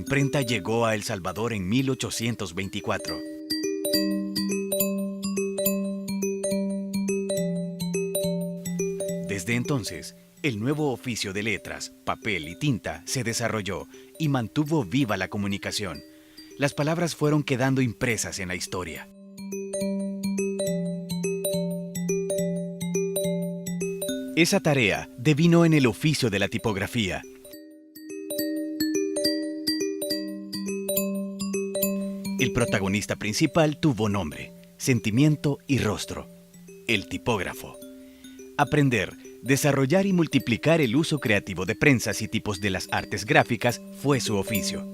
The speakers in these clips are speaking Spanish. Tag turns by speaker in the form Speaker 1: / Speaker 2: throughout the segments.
Speaker 1: imprenta llegó a El Salvador en 1824. Desde entonces, el nuevo oficio de letras, papel y tinta se desarrolló y mantuvo viva la comunicación. Las palabras fueron quedando impresas en la historia. Esa tarea devino en el oficio de la tipografía. El protagonista principal tuvo nombre, sentimiento y rostro: el tipógrafo. Aprender, desarrollar y multiplicar el uso creativo de prensas y tipos de las artes gráficas fue su oficio.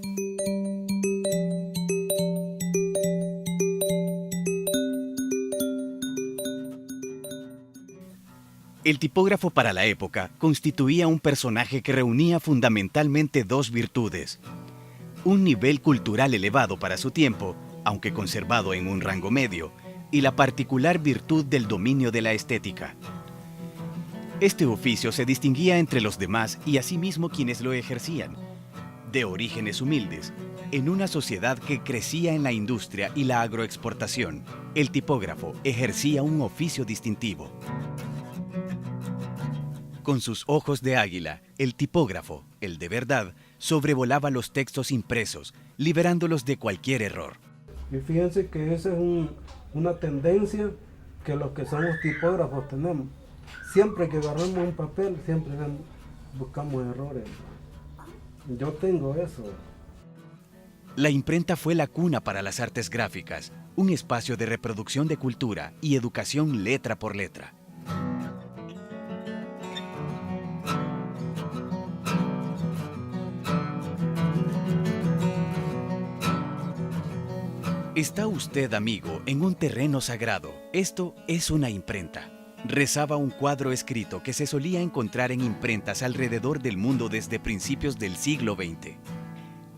Speaker 1: El tipógrafo para la época constituía un personaje que reunía fundamentalmente dos virtudes: un nivel cultural elevado para su tiempo, aunque conservado en un rango medio, y la particular virtud del dominio de la estética. Este oficio se distinguía entre los demás y asimismo quienes lo ejercían. De orígenes humildes, en una sociedad que crecía en la industria y la agroexportación, el tipógrafo ejercía un oficio distintivo. Con sus ojos de águila, el tipógrafo, el de verdad, sobrevolaba los textos impresos, liberándolos de cualquier error.
Speaker 2: Y fíjense que esa es una tendencia que los que somos tipógrafos tenemos. Siempre que agarramos un papel, siempre buscamos errores. Yo tengo eso.
Speaker 1: La imprenta fue la cuna para las artes gráficas, un espacio de reproducción de cultura y educación letra por letra. Está usted, amigo, en un terreno sagrado. Esto es una imprenta. Rezaba un cuadro escrito que se solía encontrar en imprentas alrededor del mundo desde principios del siglo XX.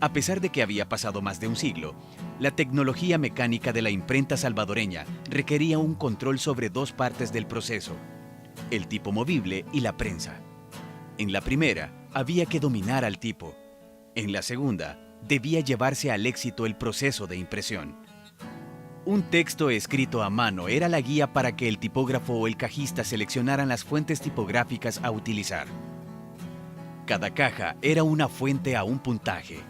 Speaker 1: A pesar de que había pasado más de un siglo, la tecnología mecánica de la imprenta salvadoreña requería un control sobre dos partes del proceso: el tipo movible y la prensa. En la primera, había que dominar al tipo. En la segunda, debía llevarse al éxito el proceso de impresión. Un texto escrito a mano era la guía para que el tipógrafo o el cajista seleccionaran las fuentes tipográficas a utilizar. Cada caja era una fuente a un puntaje.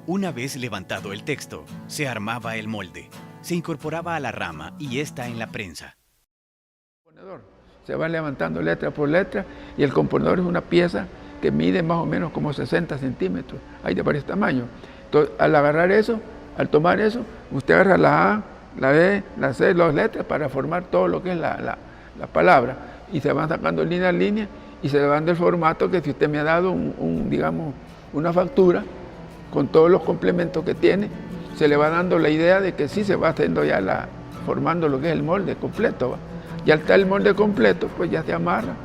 Speaker 1: Una vez levantado el texto, se armaba el molde, se incorporaba a la rama y esta en la prensa.
Speaker 3: Se va levantando letra por letra y el componedor es una pieza que mide más o menos como 60 centímetros. Hay de varios tamaños. Entonces, al agarrar eso, al tomar eso, usted agarra la A, la B, la C, las letras para formar todo lo que es la palabra. Y se van sacando línea a línea y se le va dando el formato que si usted me ha dado digamos, una factura con todos los complementos que tiene, se le va dando la idea de que sí se va haciendo ya formando lo que es el molde completo. Ya está el molde completo, pues ya se amarra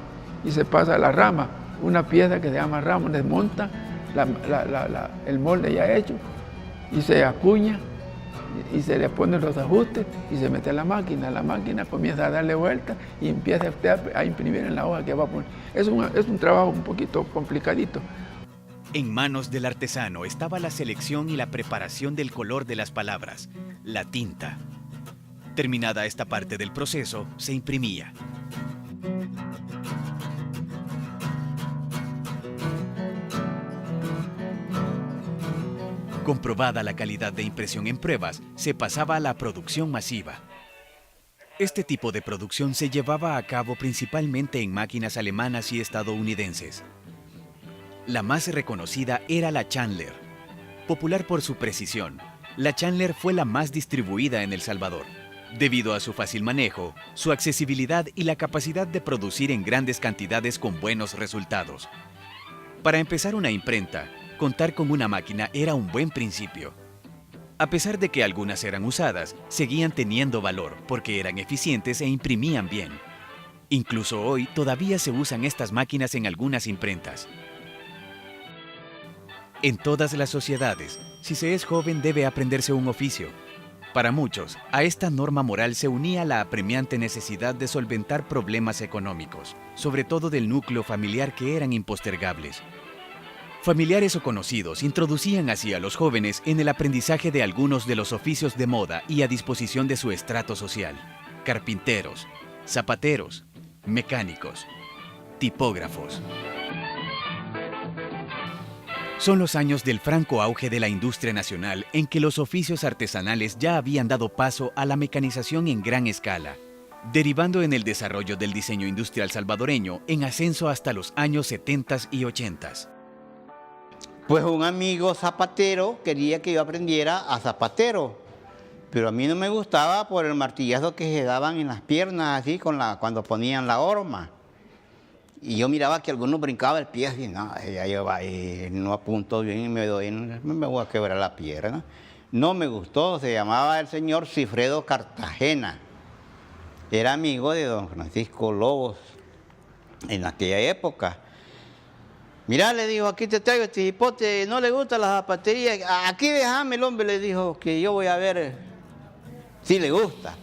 Speaker 3: y se pasa a la rama, una pieza que se llama rama, desmonta el molde ya hecho y se acuña y se le ponen los ajustes y se mete a la máquina comienza a darle vuelta y empieza usted a imprimir en la hoja que va a poner. Es un trabajo un poquito complicadito.
Speaker 1: En manos del artesano estaba la selección y la preparación del color de las palabras, la tinta. Terminada esta parte del proceso, se imprimía. Comprobada la calidad de impresión en pruebas, se pasaba a la producción masiva. Este tipo de producción se llevaba a cabo principalmente en máquinas alemanas y estadounidenses. La más reconocida era la Chandler. Popular por su precisión, la Chandler fue la más distribuida en El Salvador, debido a su fácil manejo, su accesibilidad y la capacidad de producir en grandes cantidades con buenos resultados. Para empezar una imprenta, contar con una máquina era un buen principio. A pesar de que algunas eran usadas, seguían teniendo valor porque eran eficientes e imprimían bien. Incluso hoy todavía se usan estas máquinas en algunas imprentas. En todas las sociedades, si se es joven debe aprenderse un oficio. Para muchos, a esta norma moral se unía la apremiante necesidad de solventar problemas económicos, sobre todo del núcleo familiar que eran impostergables. Familiares o conocidos introducían así a los jóvenes en el aprendizaje de algunos de los oficios de moda y a disposición de su estrato social: carpinteros, zapateros, mecánicos, tipógrafos. Son los años del franco auge de la industria nacional en que los oficios artesanales ya habían dado paso a la mecanización en gran escala, derivando en el desarrollo del diseño industrial salvadoreño en ascenso hasta los años 70 y 80.
Speaker 4: Pues un amigo zapatero quería que yo aprendiera a zapatero, pero a mí no me gustaba por el martillazo que se daban en las piernas, así cuando ponían la horma. Y yo miraba que algunos brincaban el pie así, no, ya yo no apunto bien y me voy a quebrar la pierna. No me gustó, se llamaba el señor Cifredo Cartagena. Era amigo de don Francisco Lobos en aquella época. Mirá, le dijo, aquí te traigo este hipote, no le gusta la zapatería, aquí déjame el hombre, le dijo, que yo voy a ver si le gusta.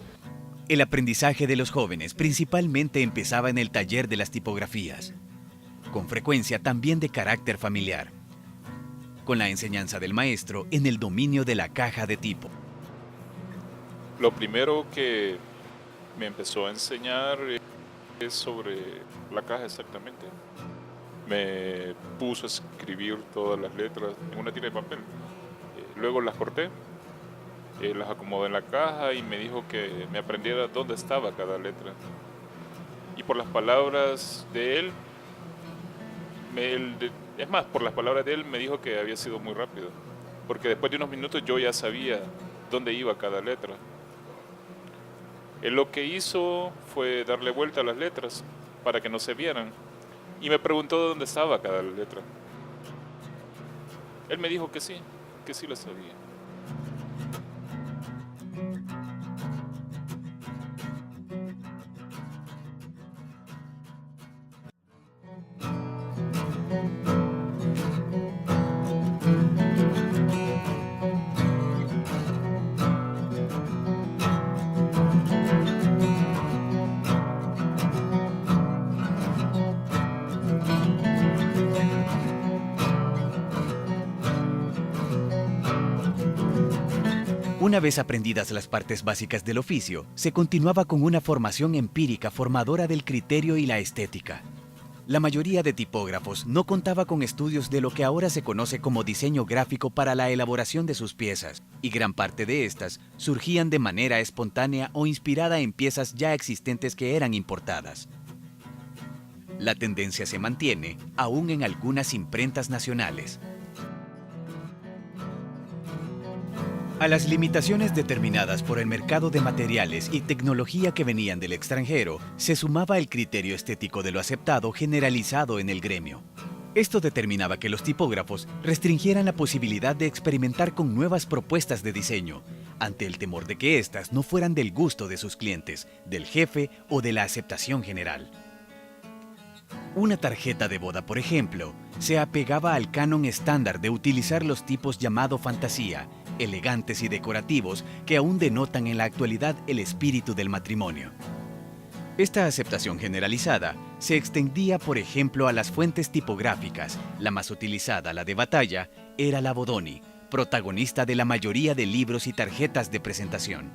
Speaker 1: El aprendizaje de los jóvenes principalmente empezaba en el taller de las tipografías, con frecuencia también de carácter familiar, con la enseñanza del maestro en el dominio de la caja de tipo.
Speaker 5: Lo primero que me empezó a enseñar es sobre la caja exactamente. Me puso a escribir todas las letras en una tira de papel. Luego las corté, las acomodé en la caja y me dijo que me aprendiera dónde estaba cada letra. Y por las palabras de él, es más, por las palabras de él me dijo que había sido muy rápido, porque después de unos minutos yo ya sabía dónde iba cada letra. Él lo que hizo fue darle vuelta a las letras para que no se vieran y me preguntó dónde estaba cada letra. Él me dijo que sí lo sabía.
Speaker 1: Una vez aprendidas las partes básicas del oficio, se continuaba con una formación empírica formadora del criterio y la estética. La mayoría de tipógrafos no contaba con estudios de lo que ahora se conoce como diseño gráfico para la elaboración de sus piezas, y gran parte de estas surgían de manera espontánea o inspirada en piezas ya existentes que eran importadas. La tendencia se mantiene aún en algunas imprentas nacionales. A las limitaciones determinadas por el mercado de materiales y tecnología que venían del extranjero, se sumaba el criterio estético de lo aceptado generalizado en el gremio. Esto determinaba que los tipógrafos restringieran la posibilidad de experimentar con nuevas propuestas de diseño, ante el temor de que éstas no fueran del gusto de sus clientes, del jefe o de la aceptación general. Una tarjeta de boda, por ejemplo, se apegaba al canon estándar de utilizar los tipos llamado fantasía, elegantes y decorativos que aún denotan en la actualidad el espíritu del matrimonio. Esta aceptación generalizada se extendía, por ejemplo, a las fuentes tipográficas. La más utilizada, la de batalla, era la Bodoni, protagonista de la mayoría de libros y tarjetas de presentación.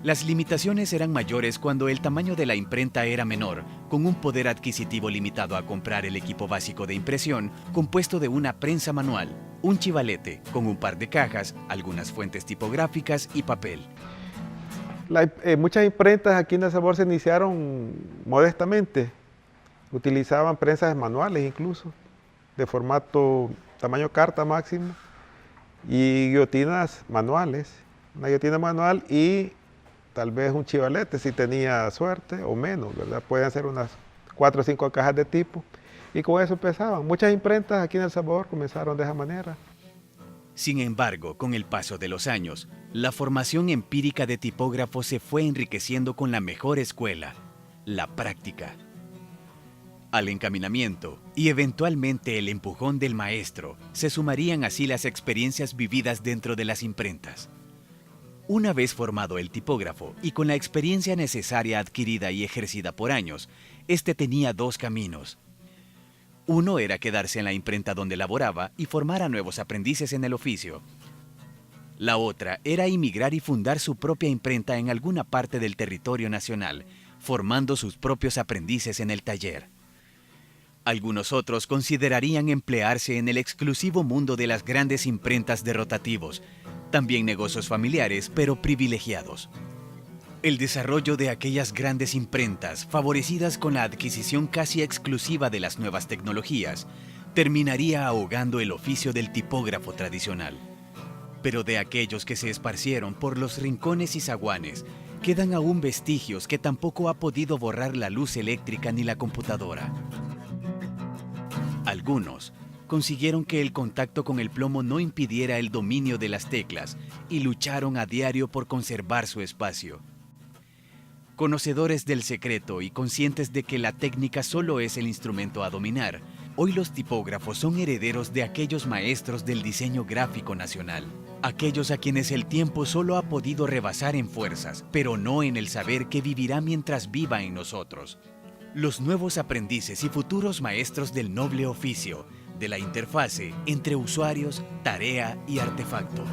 Speaker 1: Las limitaciones eran mayores cuando el tamaño de la imprenta era menor, con un poder adquisitivo limitado a comprar el equipo básico de impresión compuesto de una prensa manual, un chivalete con un par de cajas, algunas fuentes tipográficas y papel.
Speaker 6: Muchas imprentas aquí en El Salvador se iniciaron modestamente. Utilizaban prensas manuales incluso, de formato tamaño carta máximo, y guillotinas manuales. Una guillotina manual y tal vez un chivalete si tenía suerte o menos, ¿verdad? Pueden ser unas 4 o 5 cajas de tipo y con eso empezaban. Muchas imprentas aquí en El Salvador comenzaron de esa manera.
Speaker 1: Sin embargo, con el paso de los años, la formación empírica de tipógrafos se fue enriqueciendo con la mejor escuela, la práctica. Al encaminamiento y eventualmente el empujón del maestro, se sumarían así las experiencias vividas dentro de las imprentas. Una vez formado el tipógrafo y con la experiencia necesaria adquirida y ejercida por años, este tenía dos caminos. Uno era quedarse en la imprenta donde laboraba y formar a nuevos aprendices en el oficio. La otra era emigrar y fundar su propia imprenta en alguna parte del territorio nacional, formando sus propios aprendices en el taller. Algunos otros considerarían emplearse en el exclusivo mundo de las grandes imprentas de rotativos, también negocios familiares, pero privilegiados. El desarrollo de aquellas grandes imprentas, favorecidas con la adquisición casi exclusiva de las nuevas tecnologías, terminaría ahogando el oficio del tipógrafo tradicional. Pero de aquellos que se esparcieron por los rincones y zaguanes, quedan aún vestigios que tampoco ha podido borrar la luz eléctrica ni la computadora. Algunos consiguieron que el contacto con el plomo no impidiera el dominio de las teclas y lucharon a diario por conservar su espacio. Conocedores del secreto y conscientes de que la técnica solo es el instrumento a dominar, hoy los tipógrafos son herederos de aquellos maestros del diseño gráfico nacional, aquellos a quienes el tiempo solo ha podido rebasar en fuerzas, pero no en el saber que vivirá mientras viva en nosotros. Los nuevos aprendices y futuros maestros del noble oficio, de la interfase entre usuarios, tarea y artefacto.